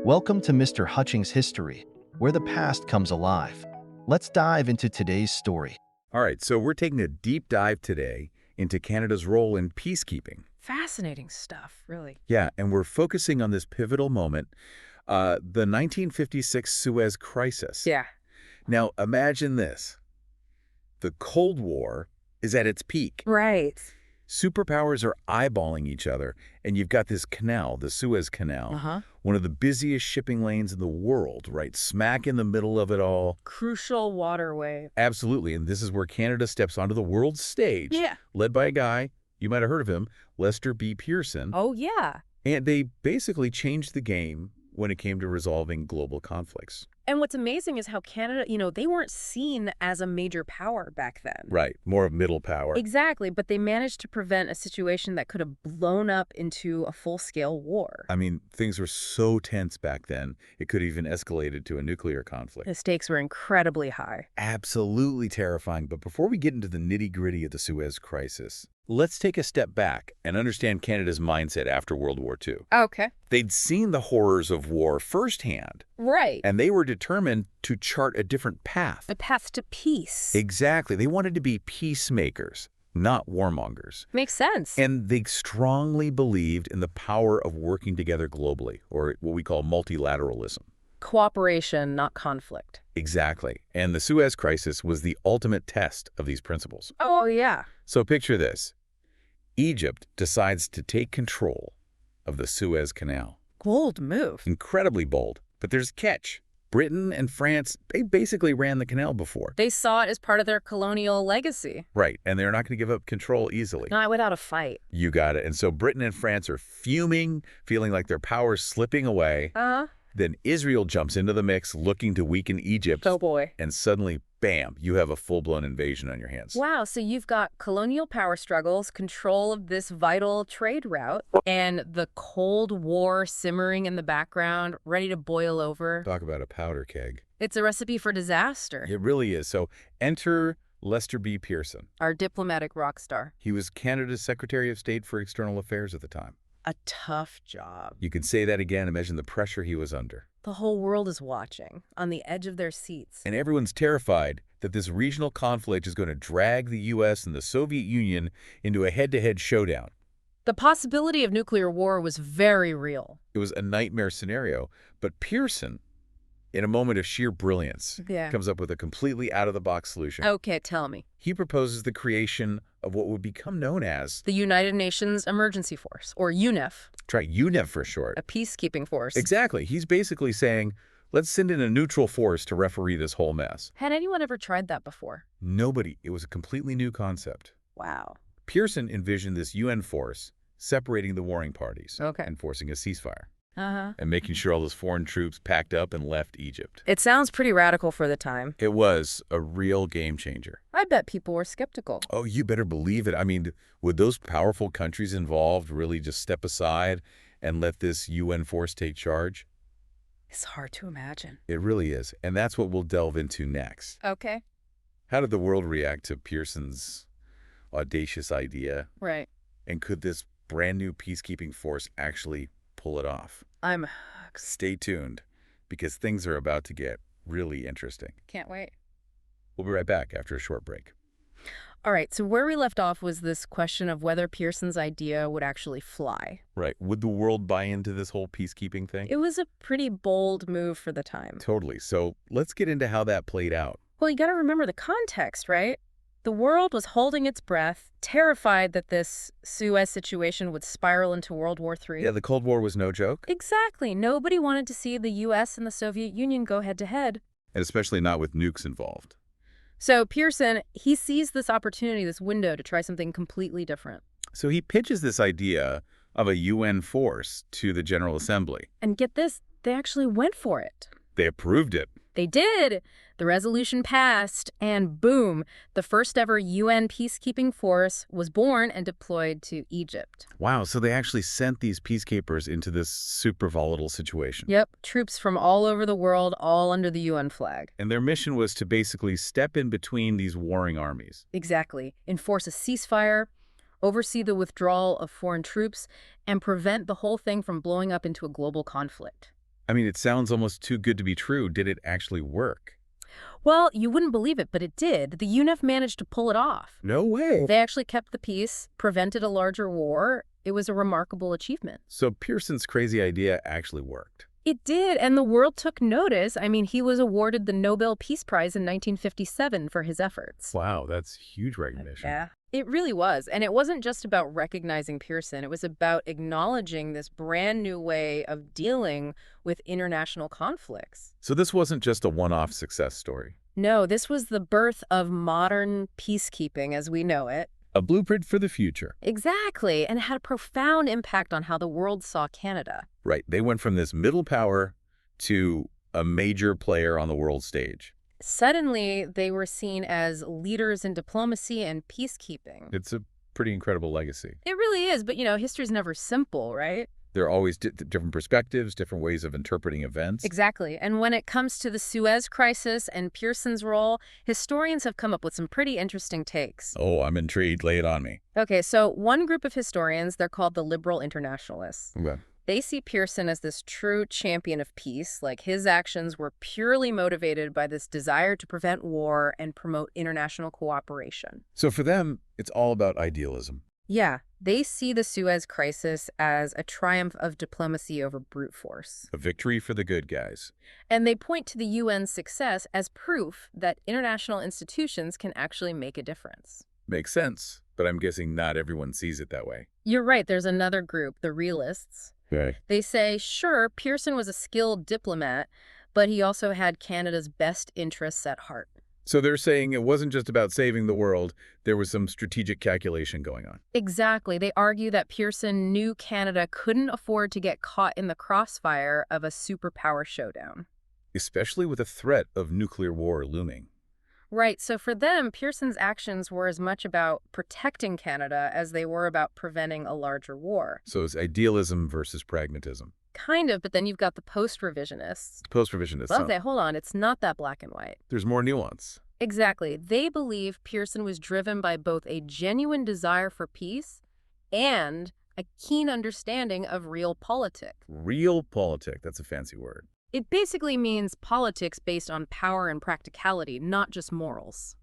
Welcome to Mr. Hutchings History, where the past comes alive. Let's dive into today's story. All right, so we're taking a deep dive today into Canada's role in peacekeeping. Fascinating stuff, really. Yeah, and we're focusing on this pivotal moment, the 1956 Suez Crisis. Yeah. Now, imagine this. The Cold War is at its peak. Right. Superpowers are eyeballing each other, and you've got this canal, the Suez Canal, one of the busiest shipping lanes in the world, right smack in the middle of it all. Crucial waterway. Absolutely, and this is where Canada steps onto the world stage, Yeah. led by a guy, you might have heard of him, Lester B. Pearson. Oh, yeah. And they basically changed the game when it came to resolving global conflicts. And what's amazing is how Canada, they weren't seen as a major power back then. Right, more of middle power. Exactly, but they managed to prevent a situation that could have blown up into a full-scale war. I mean, things were so tense back then, it could have even escalated to a nuclear conflict. The stakes were incredibly high. Absolutely terrifying. But before we get into the nitty-gritty of the Suez Crisis, let's take a step back and understand Canada's mindset after World War II. Okay. They'd seen the horrors of war firsthand, Right. and they were determined to chart a different path. A path to peace. Exactly. They wanted to be peacemakers, not warmongers. Makes sense. And they strongly believed in the power of working together globally, or what we call multilateralism. Cooperation, not conflict. Exactly. And the Suez Crisis was the ultimate test of these principles. Oh, yeah. So picture this. Egypt decides to take control of the Suez Canal. Bold move. Incredibly bold. But there's a catch. Britain and France, they basically ran the canal before. They saw it as part of their colonial legacy. Right, and they're not going to give up control easily. Not without a fight. You got it. And so Britain and France are fuming, feeling like their power's slipping away. Then Israel jumps into the mix, looking to weaken Egypt. Oh, boy. And suddenly, bam, you have a full-blown invasion on your hands. Wow, so you've got colonial power struggles, control of this vital trade route, and the Cold War simmering in the background, ready to boil over. Talk about a powder keg. It's a recipe for disaster. It really is. So enter Lester B. Pearson. Our diplomatic rock star. He was Canada's Secretary of State for External Affairs at the time. A tough job. You can say that again. Imagine the pressure he was under. The whole world is watching, on the edge of their seats. And everyone's terrified that this regional conflict is going to drag the U.S. and the Soviet Union into a head-to-head showdown. The possibility of nuclear war was very real. It was a nightmare scenario, but Pearson, in a moment of sheer brilliance, comes up with a completely out-of-the-box solution. Okay, tell me. He proposes the creation of what would become known as the United Nations Emergency Force, or UNEF. Try UNEF for short. A peacekeeping force. Exactly. He's basically saying, let's send in a neutral force to referee this whole mess. Had anyone ever tried that before? Nobody. It was a completely new concept. Wow. Pearson envisioned this UN force separating the warring parties and forcing a ceasefire. And making sure all those foreign troops packed up and left Egypt. It sounds pretty radical for the time. It was a real game changer. I bet people were skeptical. Oh, you better believe it. I mean, would those powerful countries involved really just step aside and let this UN force take charge? It's hard to imagine. It really is. And that's what we'll delve into next. Okay. How did the world react to Pearson's audacious idea? Right. And could this brand new peacekeeping force actually pull it off? I'm hooked. Stay tuned, because things are about to get really interesting. Can't wait. We'll be right back after a short break. All right, so where we left off was this question of whether Pearson's idea would actually fly. Right. Would the world buy into this whole peacekeeping thing? It was a pretty bold move for the time. Totally. So let's get into how that played out. Well, you got to remember the context, right? The world was holding its breath, terrified that this Suez situation would spiral into World War III. Yeah, the Cold War was no joke. Exactly. Nobody wanted to see the U.S. and the Soviet Union go head-to-head. And especially not with nukes involved. So Pearson, he sees this opportunity, this window to try something completely different. So he pitches this idea of a UN force to the General Assembly. And get this, they actually went for it. They approved it. They did. The resolution passed, and boom, the first ever UN peacekeeping force was born and deployed to Egypt. Wow, so they actually sent these peacekeepers into this super volatile situation. Yep, troops from all over the world, all under the UN flag. And their mission was to basically step in between these warring armies. Exactly. Enforce a ceasefire, oversee the withdrawal of foreign troops, and prevent the whole thing from blowing up into a global conflict. I mean, it sounds almost too good to be true. Did it actually work? Well, you wouldn't believe it, but it did. The UNEF managed to pull it off. No way. They actually kept the peace, prevented a larger war. It was a remarkable achievement. So Pearson's crazy idea actually worked. It did, and the world took notice. I mean, he was awarded the Nobel Peace Prize in 1957 for his efforts. Wow, that's huge recognition. Yeah. It really was. And it wasn't just about recognizing Pearson. It was about acknowledging this brand new way of dealing with international conflicts. So this wasn't just a one-off success story. No, this was the birth of modern peacekeeping as we know it. A blueprint for the future. Exactly. And it had a profound impact on how the world saw Canada. Right. They went from this middle power to a major player on the world stage. Suddenly, they were seen as leaders in diplomacy and peacekeeping. It's a pretty incredible legacy. It really is, but history's never simple, right? There are always different perspectives, different ways of interpreting events. Exactly. And when it comes to the Suez Crisis and Pearson's role, historians have come up with some pretty interesting takes. Oh, I'm intrigued. Lay it on me. Okay, so one group of historians, they're called the liberal internationalists. Okay. They see Pearson as this true champion of peace, like his actions were purely motivated by this desire to prevent war and promote international cooperation. So for them, it's all about idealism. Yeah, they see the Suez Crisis as a triumph of diplomacy over brute force. A victory for the good guys. And they point to the UN's success as proof that international institutions can actually make a difference. Makes sense, but I'm guessing not everyone sees it that way. You're right, there's another group, the realists. Okay. They say, sure, Pearson was a skilled diplomat, but he also had Canada's best interests at heart. So they're saying it wasn't just about saving the world, there was some strategic calculation going on. Exactly. They argue that Pearson knew Canada couldn't afford to get caught in the crossfire of a superpower showdown. Especially with the threat of nuclear war looming. Right. So for them, Pearson's actions were as much about protecting Canada as they were about preventing a larger war. So it's idealism versus pragmatism. Kind of, but then you've got the post-revisionists. Post-revisionists. Well, hold on. It's not that black and white. There's more nuance. Exactly. They believe Pearson was driven by both a genuine desire for peace and a keen understanding of realpolitik. Realpolitik, that's a fancy word. It basically means politics based on power and practicality, not just morals.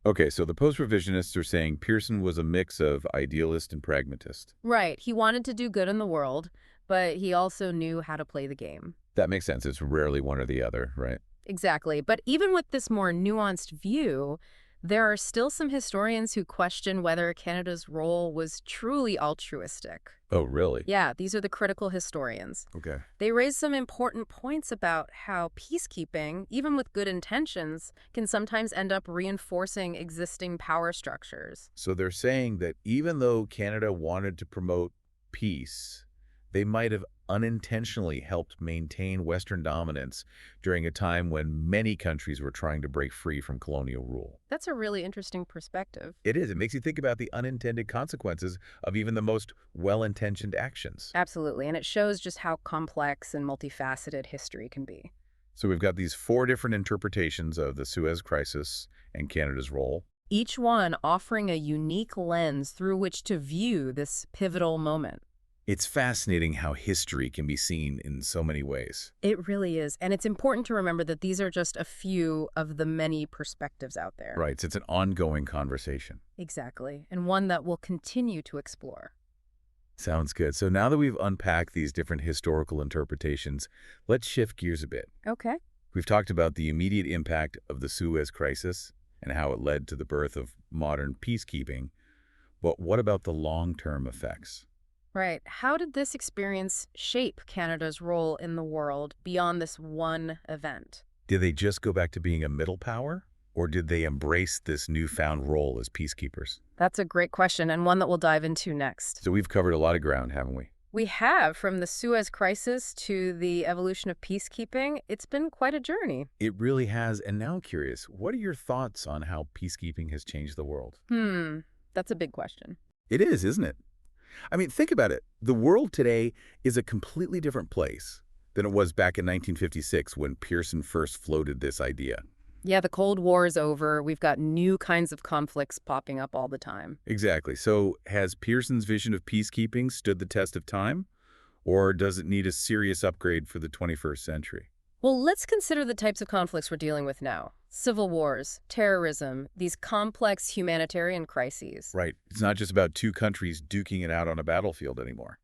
Okay, so the post-revisionists are saying Pearson was a mix of idealist and pragmatist. Right. He wanted to do good in the world, but he also knew how to play the game. That makes sense. It's rarely one or the other, right? Exactly. But even with this more nuanced view, there are still some historians who question whether Canada's role was truly altruistic. Oh, really? Yeah, these are the critical historians. Okay. They raise some important points about how peacekeeping, even with good intentions, can sometimes end up reinforcing existing power structures. So they're saying that even though Canada wanted to promote peace, they might have unintentionally helped maintain Western dominance during a time when many countries were trying to break free from colonial rule. That's a really interesting perspective. It is. It makes you think about the unintended consequences of even the most well-intentioned actions. Absolutely, and it shows just how complex and multifaceted history can be. So we've got these 4 different interpretations of the Suez Crisis and Canada's role. Each one offering a unique lens through which to view this pivotal moment. It's fascinating how history can be seen in so many ways. It really is. And it's important to remember that these are just a few of the many perspectives out there. Right. So it's an ongoing conversation. Exactly. And one that we'll continue to explore. Sounds good. So now that we've unpacked these different historical interpretations, let's shift gears a bit. Okay. We've talked about the immediate impact of the Suez Crisis and how it led to the birth of modern peacekeeping. But what about the long-term effects? Right. How did this experience shape Canada's role in the world beyond this one event? Did they just go back to being a middle power? Or did they embrace this newfound role as peacekeepers? That's a great question, and one that we'll dive into next. So we've covered a lot of ground, haven't we? We have, from the Suez Crisis to the evolution of peacekeeping. It's been quite a journey. It really has. And now I'm curious, what are your thoughts on how peacekeeping has changed the world? That's a big question. It is, isn't it? I mean, think about it. The world today is a completely different place than it was back in 1956 when Pearson first floated this idea. Yeah, the Cold War is over. We've got new kinds of conflicts popping up all the time. Exactly. So has Pearson's vision of peacekeeping stood the test of time? Or does it need a serious upgrade for the 21st century? Well, let's consider the types of conflicts we're dealing with now. Civil wars, terrorism, these complex humanitarian crises. Right. It's not just about two countries duking it out on a battlefield anymore.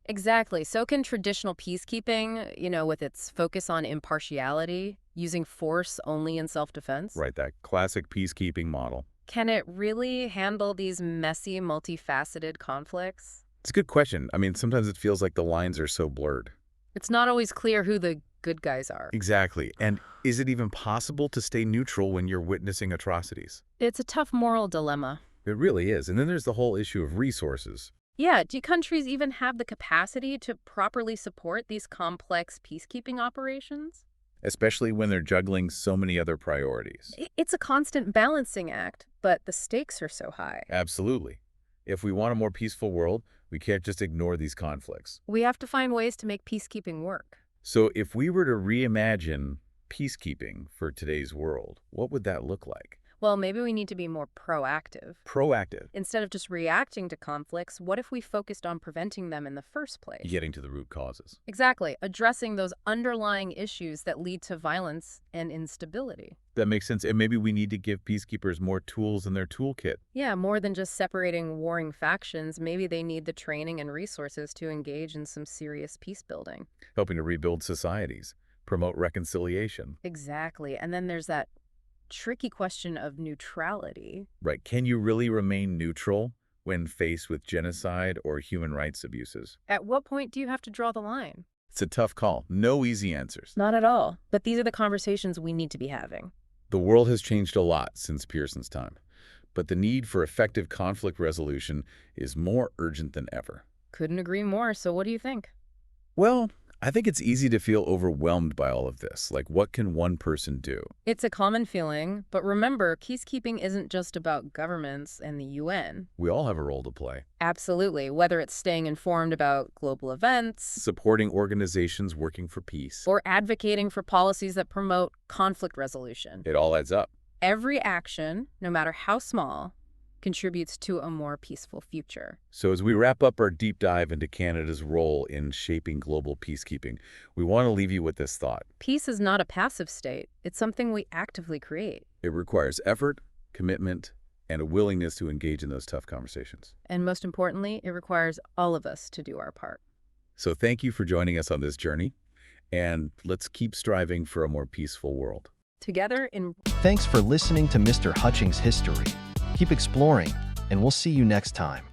Exactly. So can traditional peacekeeping, with its focus on impartiality, using force only in self-defense? Right, that classic peacekeeping model. Can it really handle these messy, multifaceted conflicts? It's a good question. I mean, sometimes it feels like the lines are so blurred. It's not always clear who the good guys are. Exactly. And is it even possible to stay neutral when you're witnessing atrocities? It's a tough moral dilemma. It really is. And then there's the whole issue of resources. Yeah, do countries even have the capacity to properly support these complex peacekeeping operations? Especially when they're juggling so many other priorities. It's a constant balancing act, but the stakes are so high. Absolutely. If we want a more peaceful world, we can't just ignore these conflicts. We have to find ways to make peacekeeping work. So if we were to reimagine peacekeeping for today's world, what would that look like? Well, maybe we need to be more proactive. Proactive. Instead of just reacting to conflicts, what if we focused on preventing them in the first place? Getting to the root causes. Exactly, addressing those underlying issues that lead to violence and instability. That makes sense. And maybe we need to give peacekeepers more tools in their toolkit. Yeah, more than just separating warring factions, maybe they need the training and resources to engage in some serious peace building. Helping to rebuild societies, promote reconciliation. Exactly, and then there's that tricky question of neutrality. Right. Can you really remain neutral when faced with genocide or human rights abuses? At what point do you have to draw the line? It's a tough call. No easy answers. Not at all. But these are the conversations we need to be having. The world has changed a lot since Pearson's time, but the need for effective conflict resolution is more urgent than ever. Couldn't agree more. So what do you think? Well, I think it's easy to feel overwhelmed by all of this. Like, what can one person do? It's a common feeling, but remember, peacekeeping isn't just about governments and the UN. We all have a role to play. Absolutely, whether it's staying informed about global events, Supporting organizations working for peace. or advocating for policies that promote conflict resolution. It all adds up. Every action, no matter how small, contributes to a more peaceful future. So as we wrap up our deep dive into Canada's role in shaping global peacekeeping, we want to leave you with this thought. Peace is not a passive state. It's something we actively create. It requires effort, commitment, and a willingness to engage in those tough conversations. And most importantly, it requires all of us to do our part. So thank you for joining us on this journey, and let's keep striving for a more peaceful world. Together in... Thanks for listening to Mr. Hutchings History. Keep exploring, and we'll see you next time.